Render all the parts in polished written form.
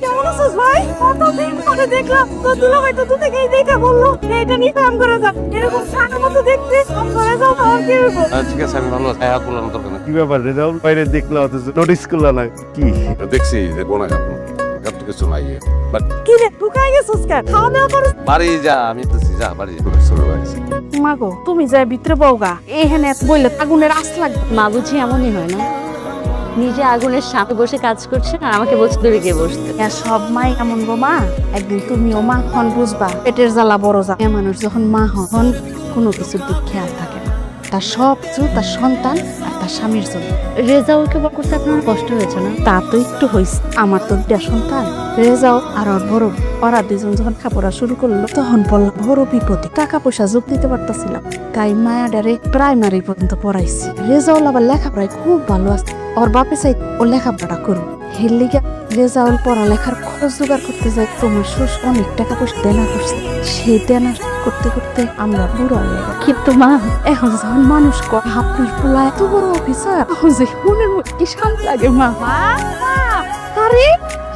কেমন আছিস ভাই? কতদিন পরে দেখলাম তো দুলাভাই তো তুই থেকেই দেখা বললো এটা নিয়ে কাম করে যা। এরকম সারা মতো দেখতে কাম করে যাও আর কি হইব? ঠিক আছে আমি ভালো আছি হ্যাঁ বললাম দরকার নেই কি ব্যাপার রেজাউল বাইরে দেখলা অথচ নোটিস করলা না কি? দেখছি দেখবো না তো কিছু নাই কি রে ঢুকাই গেছিস কেন? খাওয়া দাওয়া করিস? বাড়ি যা আমি তো যা বাড়ি চলে বাড়ি মাগো তুমি যাই ভিতরে বউগা এখানে বললে আগুনের আস লাগবে। মা বুঝি এমনই হয় না, নিজে আগুনের সামনে বসে কাজ করছে আর আমাকে বসে দূরে গিয়ে বসতে। সব মাই এমন গো মা, একদিন তুমিও মা হন বুঝবা পেটের জ্বালা বড় জ্বালা। মেয়ে মানুষ যখন মা হন কোনো কিছুর দিক খেয়াল থাকে না, তার সব কিছু তার সন্তান আর তার স্বামীর জন্য। রেজাউলকে বড় করতে আপনার কষ্ট হয়েছে না? তা তো একটু হয়েছে, আমার তো দুটা সন্তান রেজাও আর ওর বড়। ওরা দুজন যখন খাপড়া শুরু করলো তখন বললাম বড় বিপদে, টাকা পয়সা যোগ দিতে পারতাছিলাম তাই মায়াডারে প্রাইমারি পর্যন্ত পড়াইছি। রেজাউল আবার লেখাপড়ায় খুব ভালো আছে, ওর বাপে চাই ও লেখাপড়া করুন। হেলিগা রেজাউল পড়ালেখার খরচ জোগাড় করতে যায়, তোমার শ্বশুর অনেক টাকা পয়সা দেনা করছে। সেই দেনা করতে করতে আমরা বুড়ো হয়ে গেল। কিন্তু মা এখন যখন মানুষ আপনার পোলায় এত বড় অফিসার, এখন যে মনের মধ্যে কি শান্তি লাগে মা। আরে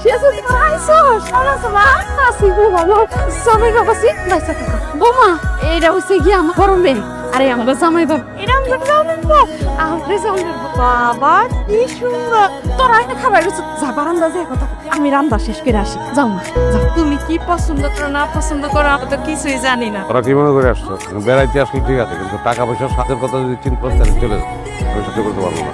সে যদি আইসোস আলাস মা আসি গো ভালো জামাই বাবা সি নাইসা টাকা বোমা এইটা হইছে কি আমার বড় মেয়ে। আরে আমার জামাই বাবা এটা আমরা জানবো আরে জানবো বাবা কি সুন্দর। তোরা এটা খাবার রুচি যা বারান্দা যে কথা আমি রান্না শেষ করে আসি। যাও মা যাও। তুমি কি পছন্দ করো না পছন্দ করো আমি তো কিছুই জানি না। ওরা কি মনে করে আসছো বেড়াইতে আসলে ঠিক আছে কিন্তু টাকা পয়সার সাথের কথা যদি চিন্তা করতে চলে যাবে আমি সাথে করতে পারবো না।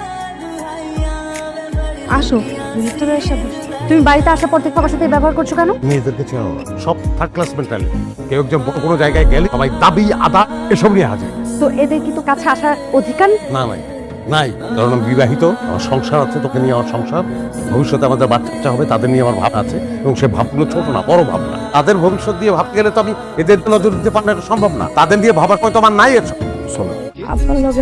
আসো ভিতরে এসে বসো। তুমি বাড়িতে আসার পর থেকে বাবার সাথে ব্যবহার করছো কেন? মেয়েদেরকে চেনো না, সব থার্ড ক্লাস মেন্টালিটি। কেউ একজন বড় কোনো জায়গায় গেলে সবাই দাবি আদা এসব নিয়ে হাজির। তো এদের কি তো কাছে আসার অধিকার না নাই নাই, কারণ আমি বিবাহিত, আমার সংসার আছে, তোকে নিয়ে আমার সংসার, ভবিষ্যতে আমাদের বাচ্চা হবে, তাদের নিয়ে আমার ভাব আছে এবং সে ভাবগুলো ছোট না বড় ভাবনা। তাদের ভবিষ্যৎ দিয়ে ভাবতে গেলে তো আমি এদের নজর দিতে পারলে এটা সম্ভব না। তাদের নিয়ে ভাবার পর তো আমার নাই এর শোনো আপনার লগে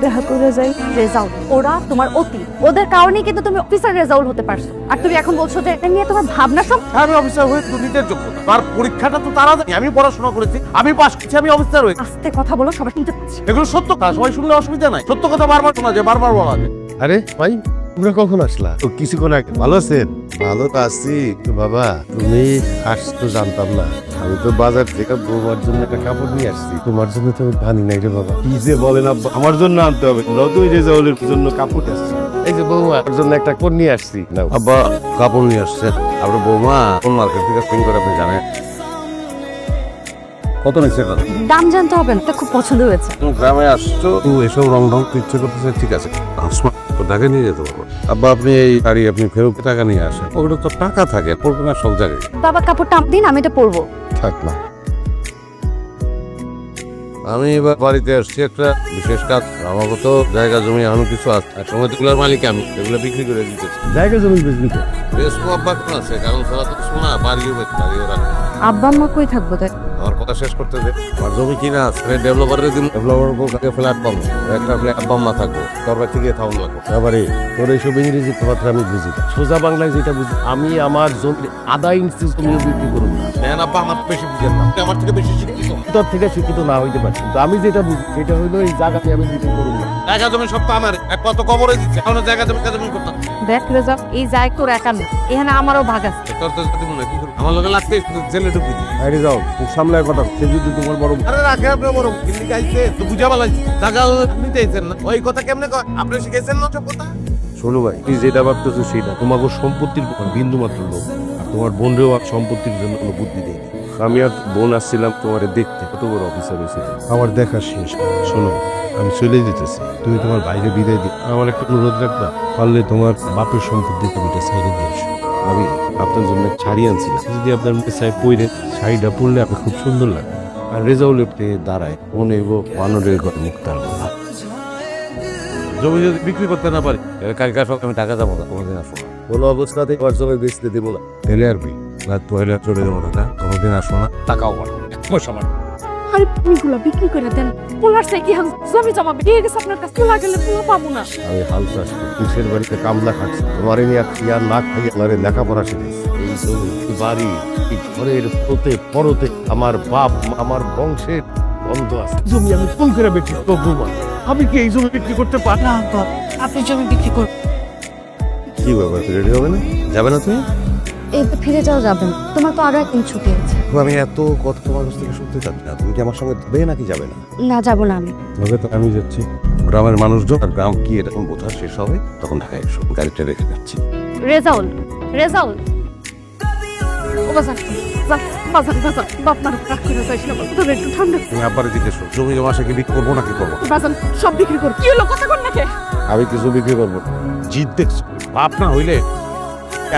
দেখা করে যাই। রেজাউল ওরা তোমার অতি, ওদের কারণেই কিন্তু তুমি অফিসার রেজাউল হতে পারছো। আর তুমি এখন বলছো যে এটা নিয়ে তোমার ভাবনা সব। আমি অফিসার হয়ে দুর্নীতির যোগ্যতা, তার পরীক্ষাটা তো তারা দেয়নি। আমি পড়াশোনা করেছি, আমি পাস করছি, আমি অফিসার হয়ে। আস্তে কথা বলো সবাই শুনতে পাচ্ছে। এগুলো সত্য কথা, সবাই শুনলে অসুবিধা নাই। সত্য কথা বারবার শোনা যায়, বারবার বলা যায়। আরে ভাই তোমরা কখন আসলা? তো কিছুক্ষণ আগে। ভালো আছেন? ভালো তো আছি। তো বাবা তুমি আসছো তো জানতাম না। আমি তো বাজার থেকে বৌমার জন্য একটা কাপড় নিয়ে আসছি। তোমার জন্য তো আনি নাই রে বাবা। কি যে বলেন আব্বা, আমার জন্য আনতে হবে। নতুন রেজাউলের জন্য কাপড় আসছে। এই যে বৌমার জন্য একটা কাপড় নিয়ে আসছি। নাও। আব্বা কাপড় নিয়ে আসছে আপনার বৌমা কোন মার্কেট থেকে শপিং করে আপনি জানেন? কত নিচ্ছে এটা? দাম জানতে হবে না, এটা খুব পছন্দ হয়েছে। তুমি গ্রামে আসছো তো এসব রং রং ইচ্ছে করতেছে ঠিক আছে তো ঢাকা নিয়ে যেতে পারবো। আব্বা আপনি এই শাড়ি আপনি ফেরত টাকা নিয়ে আসেন, ওগুলো তো টাকা থাকে পড়বে না সব জায়গায়। বাবা কাপড়টা দিন, আমি এটা পরবো। থাক না আমি এবার বাড়িতে আসছি একটা বিশেষ কাজ। আমাকে তো জায়গা জমি এমন কিছু আছে, একসময় এগুলোর মালিক আমি, এগুলো বিক্রি করে দিতেছি। জায়গা জমি বিজনেস বেশ আব্বা কেন আছে কারণ সারা তো শোনা বাড়িও বাড়িও রাখবে। আব্বা আম্মা কই থাকবো তাই? আমার কথা শেষ করতে দে। আমার জমি কিনা আছে ডেভেলপারের দিন ডেভেলপার কাছে ফ্ল্যাট পাবো, একটা ফ্ল্যাট আব্বা আম্মা থাকবো, তোর বাড়ি থেকে থাউন লাগবো। এবারে তোর এইসব ইংরেজি কথা আমি বুঝি না। সোজা বাংলায় যেটা বুঝি, আমি আমার জমির আধা ইঞ্চি জমিও বিক্রি করবো না। নেন আব্বা আমার বেশি বুঝেন না, আপনি আমার থেকে বেশি শিক্ষিত। তোর থেকে শিক্ষিত না হইতে পারি, কিন্তু আমি যেটা বুঝি সেটা হইলো এই জায়গাতে আমি বিক্রি করবো না। জায়গা জমি সব তো আমার, এক কত কবরে দিচ্ছে এখন জায়গা জমি কাজ জমি করতাম। দেখ রেজা এই যায় তোর একা না, এখানে আমারও ভাগ আছে। তোর তো যদি মনে হয় কি করবো আমার লোকে লাগতে জেলে ঢুকি দিই। আরে যাও খুব সামলায় কথা, সে যদি তোমার বড় আরে রাখে আপনার বড় কিল্লি গাইছে তো বুঝা বালাইছে জায়গা নিতে আইছেন না, ওই কথা কেমনে কয় আপনি শিখাইছেন না সব কথা। শোনো ভাই, তুই যেটা ভাবতেছো সেটা তোমাকে সম্পত্তির বিন্দু মাত্র লোক, আর তোমার বোনরেও আর সম্পত্তির জন্য কোনো বুদ্ধি দেয়নি। আমি আর বোন আসছিলাম তোমার দেখতে, কত বড় অফিসার হয়েছিল আমার দেখা শেষ। শোনো আমি চলে যেতেছি, তুমি তোমার বাইরে বিদায় দিও। আমার একটা অনুরোধ রাখবা, পারলে তোমার বাপের সম্পত্তি তুমি এটা সাইডে দিয়ে এসো। আমি আপনার জন্য শাড়ি আনছিলাম, যদি আপনার মুখে চাই পরে শাড়িটা পরলে আপনি খুব সুন্দর লাগবে। আর রেজাউল উঠতে দাঁড়ায় মনে হইব বানরের ঘরে মুক্তার কথা। জমি যদি বিক্রি করতে না পারি কালকে সব আমি টাকা যাবো না, কোনোদিন আসবো না। কোনো অবস্থাতে আমার জমি বেচতে দেবো না। তেলে আরবি রাত পয়লা চলে যাবো টাকা, কোনোদিন আসবো না, টাকাও পাবো পয়সা পাবো। আরে পুলগুলা বিক্রি করে দেন, পোলার চাই কি জমি জমা দিয়ে গেছে আপনার কাছে, পোলা গেলে পোলা পাবো না। আমি হাল চাষ করি, কিসের বাড়িতে কামলা খাচ্ছি, তোমার নিয়ে আর না খাইয়ে আমার লেখাপড়া শিখেছি। এই জমি এই বাড়ি এই ঘরের পোতে পরতে আমার বাপ আমার বংশের বন্ধ আছে। জমি আমি ফোন করে বেশি তবু আমি কি এই জমি বিক্রি করতে পারি না? আপনি জমি বিক্রি করুন। কি ব্যাপার, রেডি হবে না? যাবে না তুমি? এই তো ফিরে যাওয়া যাবে না, তোমার তো আরো একদিন ছুটি আছে। আমি এত কথা তোমার কাছ থেকে শুনতে চাচ্ছি না, তুমি কি আমার সঙ্গে যাবে নাকি যাবে না? না, যাবো না আমি। তবে তো আমি যাচ্ছি। গ্রামের মানুষজন আর গ্রাম কি এটা যখন বোঝা শেষ হবে তখন ঢাকায় এসো, গাড়িটা রেখে যাচ্ছি। রেজাউল, রেজাউল, ও বাজার বাজার বাজার বাপমার রাগ করে যাইস না, তোর একটু ঠান্ডা। তুমি আব্বারে জিজ্ঞেস করো জমি জমা সে কি বিক্রি করবো নাকি করবো? বাজার সব বিক্রি কর। কি হলো, কথা কর না কে? আমি কিছু বিক্রি করবো না। জিদ দেখছো, বাপ না হইলে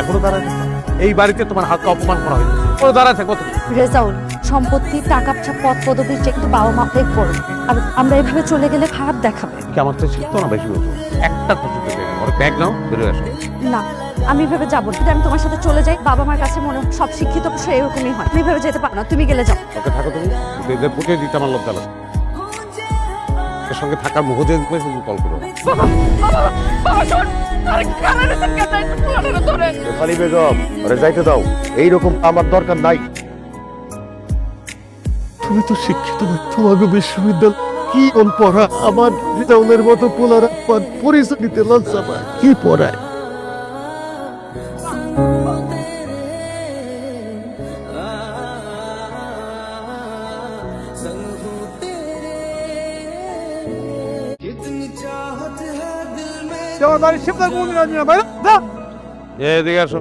এখনো দাঁড়ায় থাকো। এই বাড়িতে তোমার হাতকে অপমান করা হয়েছে, ও দাঁড়ায় থাকো তুমি। রেজাউল, সম্পত্তি, টাকা পয়সা, পদ পদবীর চেয়ে কিন্তু বাবা মা পে করবে, আর আমরা এভাবে চলে গেলে খারাপ দেখাবে। কি আমার তো শিখতো না বেশি বলছো, একটা তো শিখতে চাই না। ওর ব্যাগ নাও, বেরো আসো। না, আমি এভাবে যাবো না। যদি আমি তোমার সাথে চলে যাই, বাবা মার কাছে মনে হয় সব শিক্ষিত পুরুষ এরকমই হয়। তুমি এভাবে যেতে পারো না, তুমি গেলে যাও। ওকে থাকো তুমি, এদের পুটে দিতে আমার লজ্জা লাগে। এর সঙ্গে থাকার মুহূর্তে তুমি কল করো। শেফালি বেগম, আরে যাইতে দাও, এইরকম আমার দরকার নাই। তুমি তো শিক্ষিত, তোমাকে বিশ্ববিদ্যালয় কি পড়া, আমার রেজাউলের মতো পোলারা পরিচয় দিতে লজ্জা পায়। কি পড়ায়? এদিকে আসো।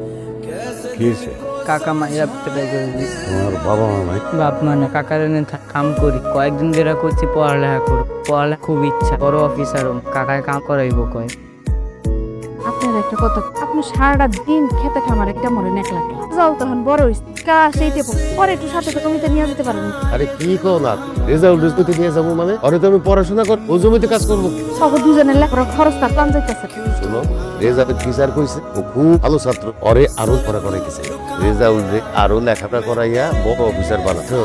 কি হয়েছে? কাকা মাইয়া পেটাই করে দিস। তোমার বাবা মা নাই? বাপ মানে কাকার এনে কাম করি, কয়েকদিন ধরে করছি পড়ালেখা করো, পড়ালেখা খুব ইচ্ছা, বড় অফিসার কাকায় কাম করাইবো কয়। আপনার একটা কথা, আপনি সারাটা দিন খেতে খামার একটা মরে এক লাখ যাও, তখন বড় হইস কাজ এইতে পরে একটু সাথে তো কমিতে নিয়ে যেতে পারেন। আরে কি কো না, রেজাউল রেজুতে নিয়ে যাবো মানে? আরে তো আমি পড়াশোনা কর, ও জমিতে কাজ করবো। সব দুজনের লেখার খরচ তার টান যাইতেছে। শোনো, রেজাউল টিচার কইছে ও খুব ভালো ছাত্র, ওরে আরো পড়া করাইতেছে। রেজাউল রে আরো লেখাপড়া করাইয়া বড় অফিসার বানাতো।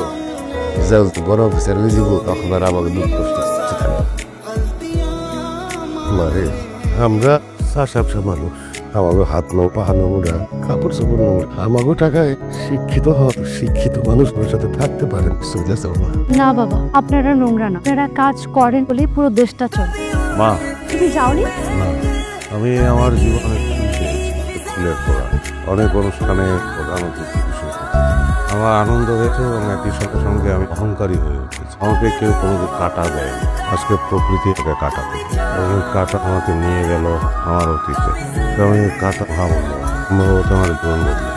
রেজাউল তো বড় অফিসার হয়ে যাব, তখন আর আমাকে দুঃখ কষ্ট কিছু থাকবে না। মারে, আমরা সাসাবসা মানুষ, আমাকে হাত নো পা নোংরা, কাপড় চোপড় নোংরা, আমাকে টাকায় শিক্ষিত শিক্ষিত মানুষের সাথে থাকতে পারেন। সুবিধা চাওয়া না বাবা, আপনারা নোংরা না, আপনারা কাজ করেন বলেই পুরো দেশটা চলে। মা, তুমি যাওনি? না, আমি আমার জীবনে ফুলের তোড়া অনেক অনুষ্ঠানে প্রধান অতিথি হিসেবে আমার আনন্দ হয়েছে এবং একই সঙ্গে সঙ্গে আমি অহংকারী হয়ে উঠেছি। আমাকে কেউ কোনোদিন কাটা দেয়, আজকে প্রকৃতি আমাকে কাটা দেয় এবং ওই কাটা আমাকে নিয়ে গেল আমার অতীতে। আমি কাটা ভাবো না, সম্ভবত আমার জীবন বদলে।